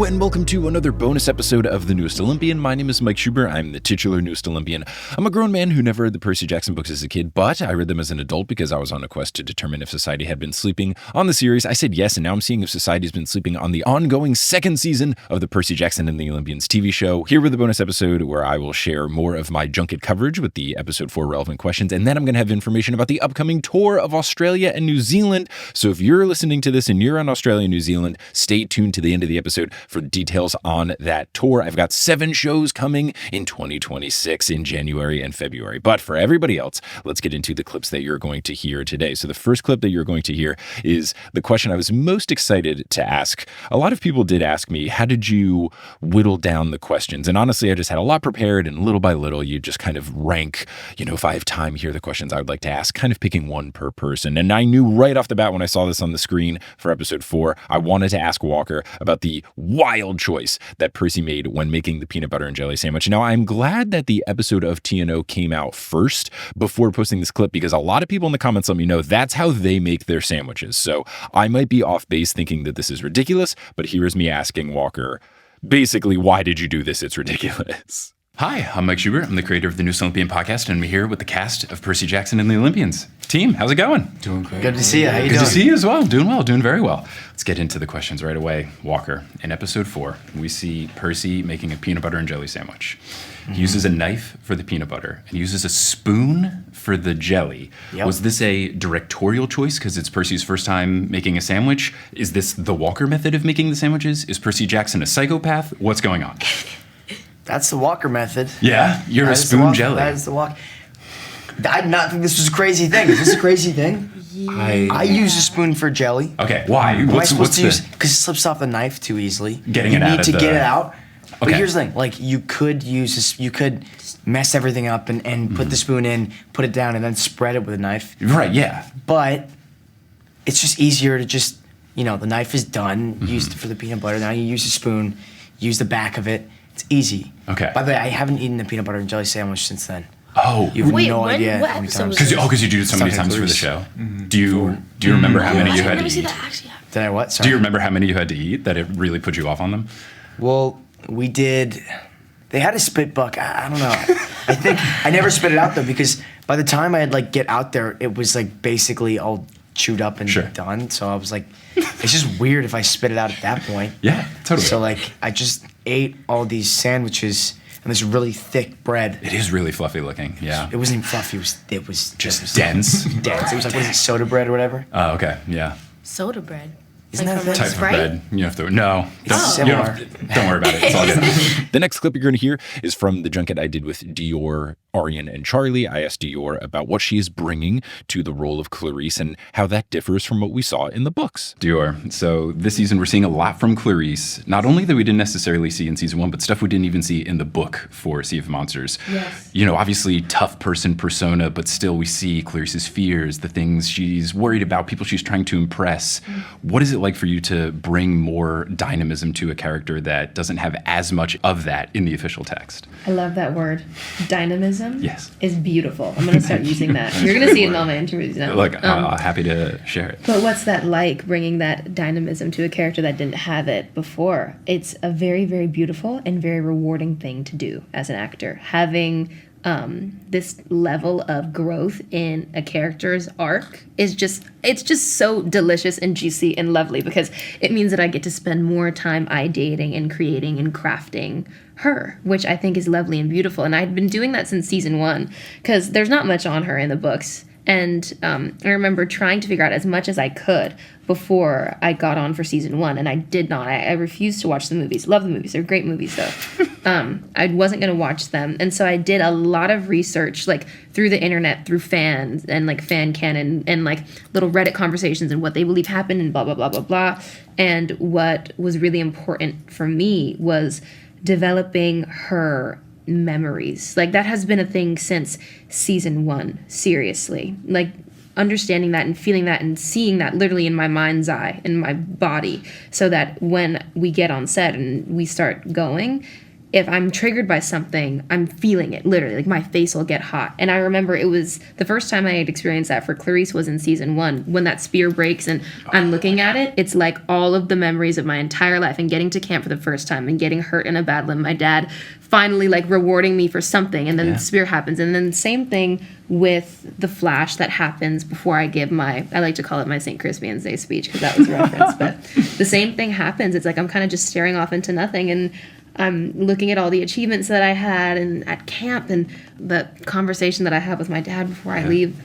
Hello, and welcome to another bonus episode of the Newest Olympian. My name is Mike Schubert. I'm the titular Newest Olympian. I'm a grown man who never read the Percy Jackson books as a kid, but I read them as an adult because I was on a quest to determine if society had been sleeping on the series. I said yes, and now I'm seeing if society's been sleeping on the ongoing second season of the Percy Jackson and the Olympians TV show. Here with the bonus episode where I will share more of my junket coverage with the episode 4 relevant questions, and then I'm going to have information about the upcoming tour of Australia and New Zealand. So if you're listening to this and you're in Australia and New Zealand, stay tuned to the end of the episode for details on that tour. I've got 7 shows coming in 2026 in January and February. But for everybody else, let's get into the clips that you're going to hear today. So the first clip that you're going to hear is the question I was most excited to ask. A lot of people did ask me, how did you whittle down the questions? And honestly, I just had a lot prepared, and little by little, you just kind of rank, if I have time, here are the questions I would like to ask, kind of picking one per person. And I knew right off the bat when I saw this on the screen for episode 4, I wanted to ask Walker about the wild choice that Percy made when making the peanut butter and jelly sandwich. Now, I'm glad that the episode of TNO came out first before posting this clip, because a lot of people in the comments let me know that's how they make their sandwiches. So I might be off base thinking that this is ridiculous, but here's me asking Walker, basically, why did you do this? It's ridiculous. Hi, I'm Mike Schubert. I'm the creator of the Newest Olympian podcast, and I'm here with the cast of Percy Jackson and the Olympians. Team, how's it going? Doing great. Good to see you. How you doing? Good to see you as well. Doing well, doing very well. Let's get into the questions right away. Walker, in episode 4, we see Percy making a peanut butter and jelly sandwich. He uses a knife for the peanut butter and he uses a spoon for the jelly. Yep. Was this a directorial choice because it's Percy's first time making a sandwich? Is this the Walker method of making the sandwiches? Is Percy Jackson a psychopath? What's going on? That's the Walker method. Yeah? You're a spoon jelly. That is the Walker. I did not think this was a crazy thing. Is this a crazy thing? I use a spoon for jelly. Okay, why? Am I supposed to use? Because it slips off the knife too easily. Getting it out of You need to get it out. But Okay. here's the thing. Like, you could use this. You could mess everything up and put the spoon in, put it down, and then spread it with a knife. Right, yeah. But it's just easier to just, the knife is done. Used it for the peanut butter. Now you use a spoon. Use the back of it. It's easy. Okay. By the way, I haven't eaten a peanut butter and jelly sandwich since then. Oh. You have Wait, no when- idea what how many episode times. was Because you do it so many times for the Cruise. show. Do you remember how many you I've had never to seen eat? that actually happen. Did I what? Do Sorry. you remember how many you had to eat that it really put you off on them? Well, we did. They had a spit buck. I don't know. I think I never spit it out though, because by the time I'd get out there, it was basically all chewed up and Sure. done. So I was like, it's just weird if I spit it out at that point. Yeah, totally. So I just ate all these sandwiches and this really thick bread. It is really fluffy looking, yeah. It wasn't even fluffy. It was Just dense. dense. It was what is it, soda bread or whatever? Oh, okay, yeah. Soda bread. Isn't Like that from a Type Sprite? of bread. You have to, no. It's You don't, similar. don't worry about it, it's all good. The next clip you're going to hear is from the junket I did with Dior, Arian, and Charlie. I asked Dior about what she is bringing to the role of Clarice and how that differs from what we saw in the books. Dior, so this season we're seeing a lot from Clarice, not only that we didn't necessarily see in season 1, but stuff we didn't even see in the book for Sea of Monsters. Yes. Obviously tough person persona, but still we see Clarice's fears, the things she's worried about, people she's trying to impress. What is it like for you to bring more dynamism to a character that doesn't have as much of that in the official text? I love that word. Dynamism Yes. is beautiful. I'm going to start using that. You're going to see it in all my interviews now. Look, happy to share it. But what's that like, bringing that dynamism to a character that didn't have it before? It's a very, very beautiful and very rewarding thing to do as an actor. Having this level of growth in a character's arc is it's just so delicious and juicy and lovely, because it means that I get to spend more time ideating and creating and crafting her, which I think is lovely and beautiful. And I'd been doing that since season 1, because there's not much on her in the books. And I remember trying to figure out as much as I could before I got on for season 1, and I did not. I refused to watch the movies. Love the movies. They're great movies, though. I wasn't going to watch them. And so I did a lot of research, through the internet, through fans and, fan canon and, little Reddit conversations and what they believe happened and blah, blah, blah, blah, blah. And what was really important for me was developing her memories. That has been a thing since season 1, seriously. Understanding that and feeling that and seeing that literally in my mind's eye, in my body, so that when we get on set and we start going, if I'm triggered by something, I'm feeling it literally. Like my face will get hot. And I remember it was the first time I had experienced that for Clarice was in season 1 when that spear breaks and I'm looking at it. It's like all of the memories of my entire life and getting to camp for the first time and getting hurt in a bad limb. My dad finally like rewarding me for something, and then the spear happens. And then the same thing with the flash that happens before I give I like to call it my St. Crispian's Day speech because that was a reference, but the same thing happens. It's like I'm kind of just staring off into nothing, and I'm looking at all the achievements that I had and at camp and the conversation that I have with my dad before I leave.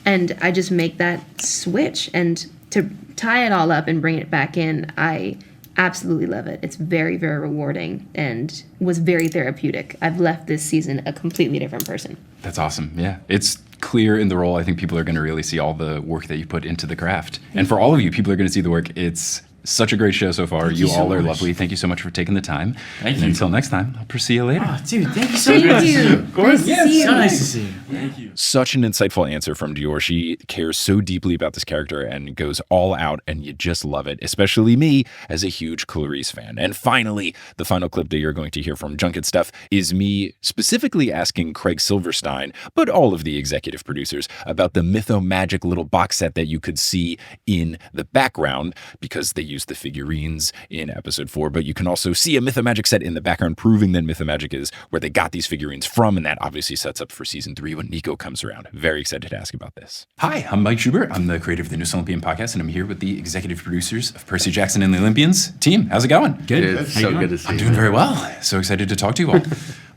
And I just make that switch. And to tie it all up and bring it back in, I absolutely love it. It's very, very rewarding and was very therapeutic. I've left this season a completely different person. That's awesome. Yeah. It's clear in the role. I think people are going to really see all the work that you put into the craft. And for all of you, people are going to see the work. It's such a great show so far. You all are lovely. Thank you so much for taking the time. Thank you. Until next time, I'll see you later. Oh, dude, thank you so Thank much. you. Of course. Nice to see you. So nice to see you. Thank you. Such an insightful answer from Dior. She cares so deeply about this character and goes all out, and you just love it, especially me as a huge Clarice fan. And finally, the final clip that you're going to hear from Junket Stuff is me specifically asking Craig Silverstein, but all of the executive producers, about the Mytho-Magic little box set that you could see in the background, because they use the figurines in episode 4, but you can also see a Mytho-Magic set in the background, proving that Mytho-Magic is where they got these figurines from, and that obviously sets up for season 3 when Nico comes around. Very excited to ask about this. Hi, I'm Mike Schubert. I'm the creator of the Newest Olympian podcast, and I'm here with the executive producers of Percy Jackson and the Olympians. Team, how's it going? Good. It's so good to see you. I'm doing very well. So excited to talk to you all.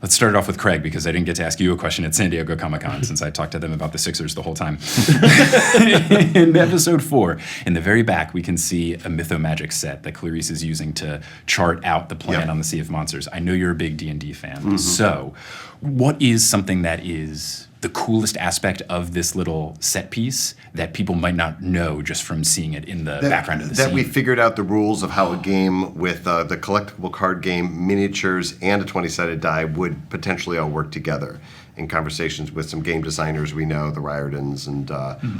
Let's start it off with Craig, because I didn't get to ask you a question at San Diego Comic-Con since I talked to them about the Sixers the whole time. In episode 4, in the very back, we can see a Mytho-Magic set that Clarice is using to chart out the plan on the Sea of Monsters. I know you're a big D&D fan. So what is something that is the coolest aspect of this little set piece that people might not know just from seeing it in the background of the scene? That we figured out the rules of how a game with the collectible card game, miniatures, and a 20-sided die would potentially all work together. In conversations with some game designers we know, the Riordans and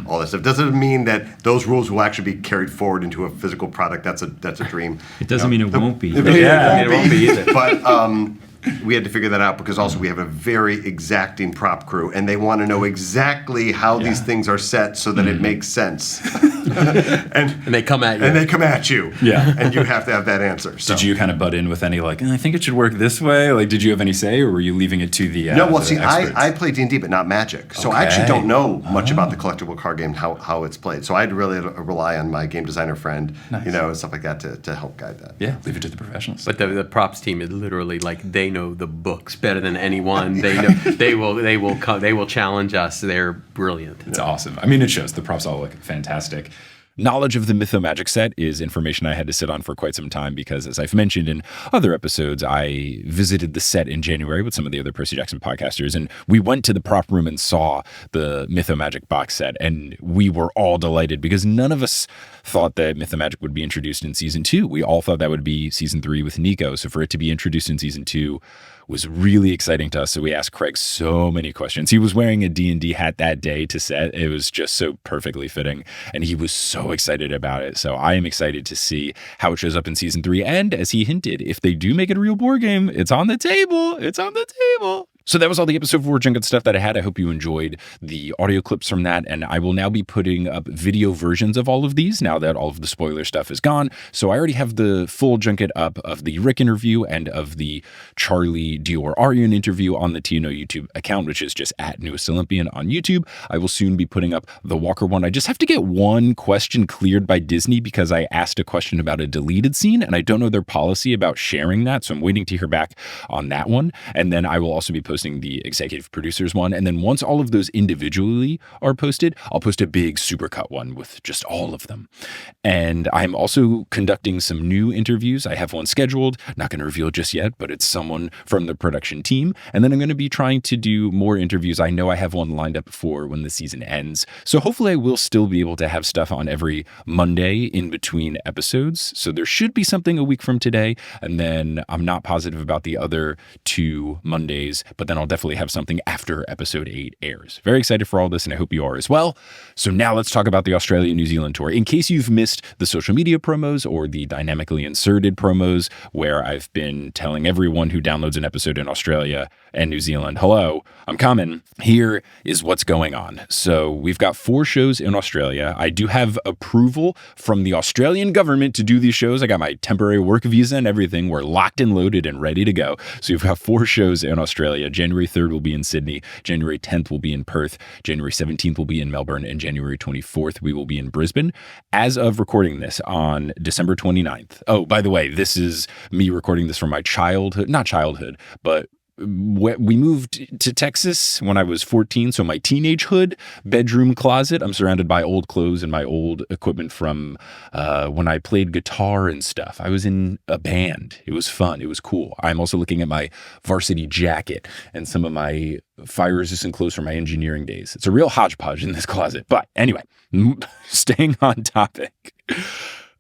all that stuff. Doesn't mean that those rules will actually be carried forward into a physical product. That's a dream. It doesn't mean it won't be. It won't be either. But we had to figure that out because also we have a very exacting prop crew, and they want to know exactly how these things are set so that it makes sense. and they come at you. And they come at you. Yeah. And you have to have that answer. So. Did you kind of butt in with any, like, I think it should work this way? Like, did you have any say, or were you leaving it to the No, well, the see, experts? I play D&D, but not Magic. So I actually don't know much about the collectible card game, how it's played. So I had to really rely on my game designer friend, and stuff like that to help guide that. Yeah, leave it to the professionals. But the props team is literally like they know the books better than anyone. They know they will challenge us. They're brilliant. It's awesome. I mean, it shows. The props all look fantastic. Knowledge of the Mytho-Magic set is information I had to sit on for quite some time because, as I've mentioned in other episodes, I visited the set in January with some of the other Percy Jackson podcasters, and we went to the prop room and saw the Mytho-Magic box set, and we were all delighted because none of us thought that Mytho-Magic would be introduced in season 2. We all thought that would be season 3 with Nico, so for it to be introduced in season 2 was really exciting to us. So we asked Craig so many questions. He was wearing a D&D hat that day to set. It was just so perfectly fitting, and he was so excited about it. So I am excited to see how it shows up in season 3. And as he hinted, if they do make it a real board game, it's on the table. It's on the table. So that was all the episode 4 Junket stuff that I had. I hope you enjoyed the audio clips from that. And I will now be putting up video versions of all of these now that all of the spoiler stuff is gone. So I already have the full Junket up of the Rick interview and of the Charlie Dior Aryan interview on the TNO YouTube account, which is just at Newest Olympian on YouTube. I will soon be putting up the Walker one. I just have to get one question cleared by Disney because I asked a question about a deleted scene and I don't know their policy about sharing that. So I'm waiting to hear back on that one. And then I will also be posting the executive producers one. And then once all of those individually are posted, I'll post a big supercut one with just all of them. And I'm also conducting some new interviews. I have one scheduled, not going to reveal just yet, but it's someone from the production team. And then I'm going to be trying to do more interviews. I know I have one lined up for when the season ends. So hopefully I will still be able to have stuff on every Monday in between episodes. So there should be something a week from today. And then I'm not positive about the other 2 Mondays, but but then I'll definitely have something after episode 8 airs. Very excited for all this, and I hope you are as well. So now let's talk about the Australia-New Zealand tour. In case you've missed the social media promos or the dynamically inserted promos where I've been telling everyone who downloads an episode in Australia and New Zealand, hello, I'm coming. Here is what's going on. So we've got 4 shows in Australia. I do have approval from the Australian government to do these shows. I got my temporary work visa and everything. We're locked and loaded and ready to go. So we've got 4 shows in Australia. January 3rd will be in Sydney. January 10th will be in Perth. January 17th will be in Melbourne. And January 24th, we will be in Brisbane. As of recording this on December 29th. Oh, by the way, this is me recording this from my not childhood, but we moved to Texas when I was 14, so my teenagehood bedroom closet, I'm surrounded by old clothes and my old equipment from when I played guitar and stuff. I was in a band. It was fun. It was cool. I'm also looking at my varsity jacket and some of my fire-resistant clothes from my engineering days. It's a real hodgepodge in this closet. But anyway, staying on topic.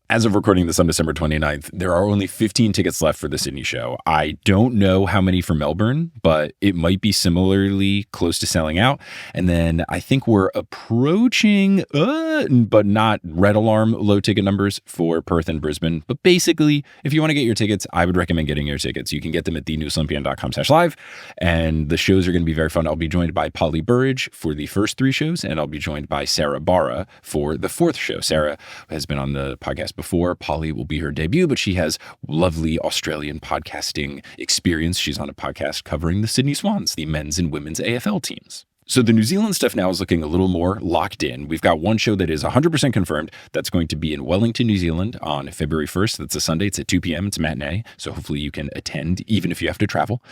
As of recording this on December 29th, there are only 15 tickets left for the Sydney show. I don't know how many for Melbourne, but it might be similarly close to selling out. And then I think we're approaching, but not red alarm, low ticket numbers for Perth and Brisbane. But basically, if you want to get your tickets, I would recommend getting your tickets. You can get them at thenewestolympian.com/live. And the shows are going to be very fun. I'll be joined by Polly Burridge for the first 3 shows, and I'll be joined by Sarah Barra for the 4th show. Sarah has been on the podcast before. Polly will be her debut, but she has lovely Australian podcasting experience. She's on a podcast covering the Sydney Swans, the men's and women's AFL teams. So the New Zealand stuff now is looking a little more locked in. We've got one show that is 100% confirmed. That's going to be in Wellington, New Zealand on February 1st. That's a Sunday. It's at 2 p.m. It's a matinee. So hopefully you can attend, even if you have to travel.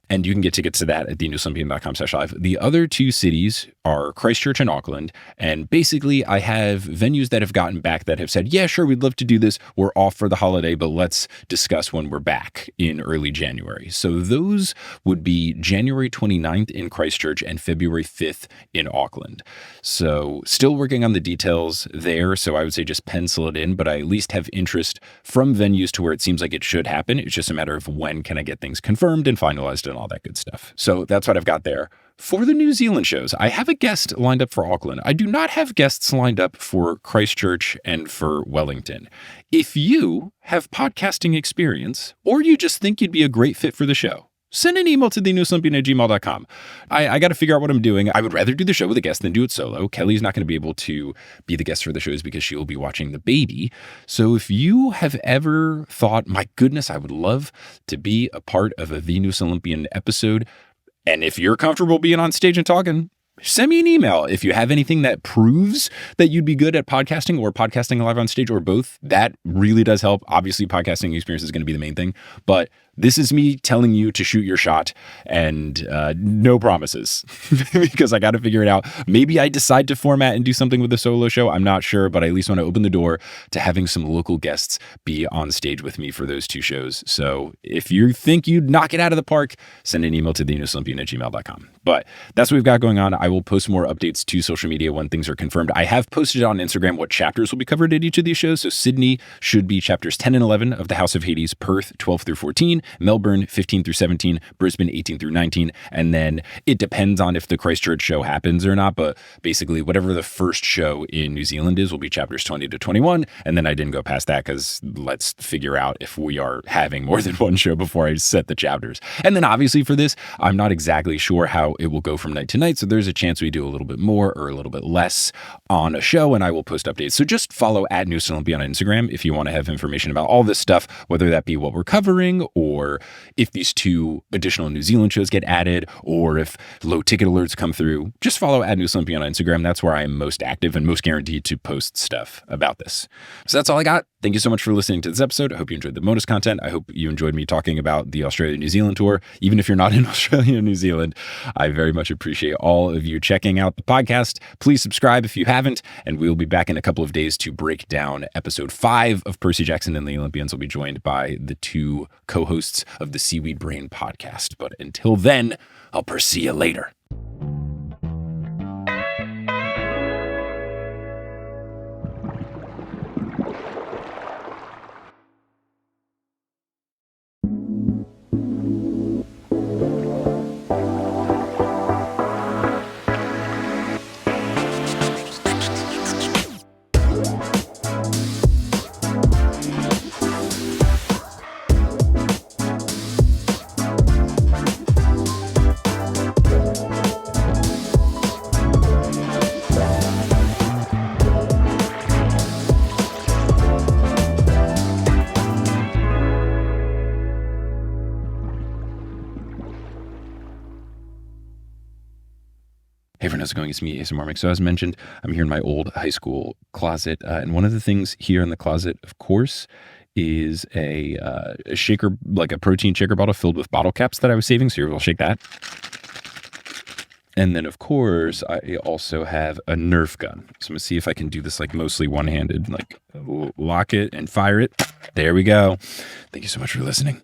And you can get tickets to that at thenewestolympian.com/live. The other 2 cities are Christchurch and Auckland. And basically I have venues that have gotten back that have said, yeah, sure, we'd love to do this. We're off for the holiday, but let's discuss when we're back in early January. So those would be January 29th in Christchurch and February 5th in Auckland. So still working on the details there. So I would say just pencil it in, but I at least have interest from venues to where it seems like it should happen. It's just a matter of when can I get things confirmed and finalized and all that good stuff. So that's what I've got there. For the New Zealand shows, I have a guest lined up for Auckland. I do not have guests lined up for Christchurch and for Wellington. If you have podcasting experience or you just think you'd be a great fit for the show, send an email to thenewestolympian@gmail.com. I got to figure out what I'm doing. I would rather do the show with a guest than do it solo. Kelly's not going to be able to be the guest for the shows because she will be watching the baby. So if you have ever thought, my goodness, I would love to be a part of a The Newest Olympian episode, and if you're comfortable being on stage and talking, send me an email. If you have anything that proves that you'd be good at podcasting or podcasting live on stage or both, that really does help. Obviously, podcasting experience is going to be the main thing, but this is me telling you to shoot your shot and no promises because I got to figure it out. Maybe I decide to format and do something with the solo show. I'm not sure, but I at least want to open the door to having some local guests be on stage with me for those 2 shows. So if you think you'd knock it out of the park, send an email to thenewestolympian@gmail.com. But that's what we've got going on. I will post more updates to social media when things are confirmed. I have posted on Instagram what chapters will be covered at each of these shows. So Sydney should be chapters 10 and 11 of the House of Hades, Perth 12 through 14, Melbourne 15 through 17, Brisbane 18 through 19, and then it depends on if the Christchurch show happens or not, but basically whatever the first show in New Zealand is will be chapters 20 to 21, and then I didn't go past that because let's figure out if we are having more than one show before I set the chapters. And then obviously for this, I'm not exactly sure how it will go from night to night, so there's a chance we do a little bit more or a little bit less on a show, and I will post updates. So just follow @Newest Olympian on Instagram if you want to have information about all this stuff, whether that be what we're covering or if these 2 additional New Zealand shows get added or if low ticket alerts come through. Just follow @Newest Olympian on Instagram. That's where I am most active and most guaranteed to post stuff about this. So that's all I got. Thank you so much for listening to this episode. I hope you enjoyed the bonus content. I hope you enjoyed me talking about the Australia-New Zealand tour. Even if you're not in Australia and New Zealand, I very much appreciate all of you checking out the podcast. Please subscribe if you haven't, and we'll be back in a couple of days to break down episode 5 of Percy Jackson and the Olympians. I'll be joined by the 2 co-hosts of the Seaweed Brain podcast. But until then, I'll Percy you later. Hey everyone, how's it going? It's me, ASMR Mix. So as mentioned, I'm here in my old high school closet. And one of the things here in the closet, of course, is a shaker, like a protein shaker bottle filled with bottle caps that I was saving. So here, we'll shake that. And then, of course, I also have a Nerf gun. So I'm going to see if I can do this like mostly one-handed, like lock it and fire it. There we go. Thank you so much for listening.